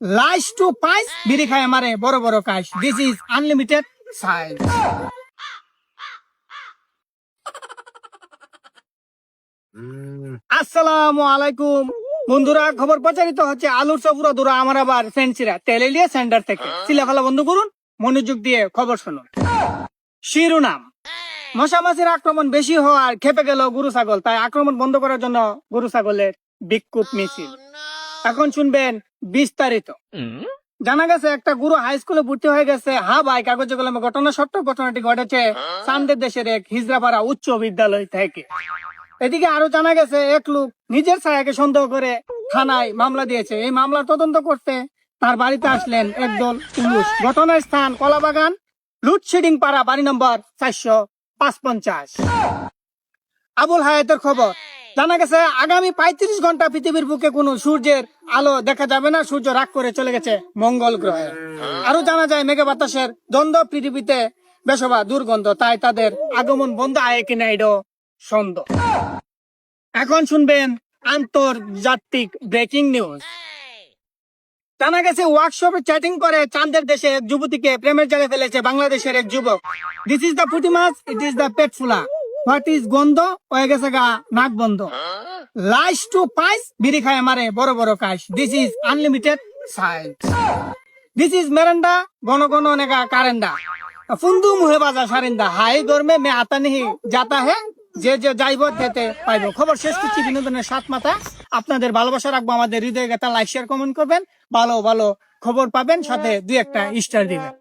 Lines two পাইস বিড়ি খায় আমারে বড় বড় কাজ। This is unlimited size. আসসালামু আলাইকুম বন্ধুরা, খবর প্রচারিত হচ্ছে আলুর চপুরা দূরা আমার আবার ফ্রেন্ডসিরা তেলেলিয়া সেন্টার থেকে চিলাফালা বন্ধ করুন, মনোযোগ দিয়ে খবর শুনুন। শিরোনাম: মশামাছির আক্রমণ বেশি হওয়ার খেপে গেল গরু ছাগল, তাই আক্রমণ বন্ধ করার জন্য গরু ছাগলের বিক্ষোভ মিছিল। এখন শুনবেন বিস্তারিত। জানা গেছে একটা গুরু হাই স্কুলে ভর্তি হয়ে গেছে। ভাই, কাগজে কলমে ঘটনা সত্য। ঘটনাটি ঘটেছে চান্দের দেশের এক হিজরাপাড়া উচ্চ বিদ্যালয় থেকে। এদিকে আরো জানা গেছে এক লোক নিজের ছায়াকে সন্দেহ করে থানায় মামলা দিয়েছে। এই মামলার তদন্ত করতে তার বাড়িতে আসলেন একদল পুলিশ। ঘটনার স্থান কলাবাগান লোডশেডিং পাড়া, বাড়ি নম্বর 455। আবুল হায়াতের খবর। জানা গেছে আগামী 35 ঘন্টা পৃথিবীর বুকে কোনো সূর্যের আলো দেখা যাবে না। সূর্য রাগ করে চলে গেছে মঙ্গল গ্রহে। আরো জানা যায় মেঘে বাতাসের দ্বন্দ্ব পৃথিবীতে বেশবা দুর্গন্ধ, তাই তাদের আগমন বন্ধ আয় কিনা এডো সন্দেহ। এখন শুনবেন আন্তর্জাতিক ব্রেকিং নিউজ। জানা গেছে ওয়ার্কশপে চ্যাটিং করে চাঁদের দেশে এক যুবতীকে প্রেমের জালে ফেলেছে বাংলাদেশের এক যুবক। দিস ইজ দ্য পুঁটি মাছ, ইট ইজ দ্য পেট ফুলা। হোয়াট ইজ গন্ধ? হয়ে গেছে গা নাক বন্ধ। লাইস টু পাইস বিড়ি খায় আমারে বড় বড় কাজ। This is unlimited size. This is Mirinda গণ গণ নেগা কারেন্ডা। ফুন্দু মুহে বাজা সারিন্দা। হাই গরমে মে আতা নিহি যাতা হে। যে যে যাইব যেতে পাইব। খবর শেষ করছি বিনোদনের সাত মাথা। আপনাদের ভালোবাসা রাখবো, আমাদের হৃদয় গাথা লাইক শেয়ার কমেন্ট করবেন, ভালো ভালো খবর পাবেন, সাথে দুই একটা স্টার দিবেন।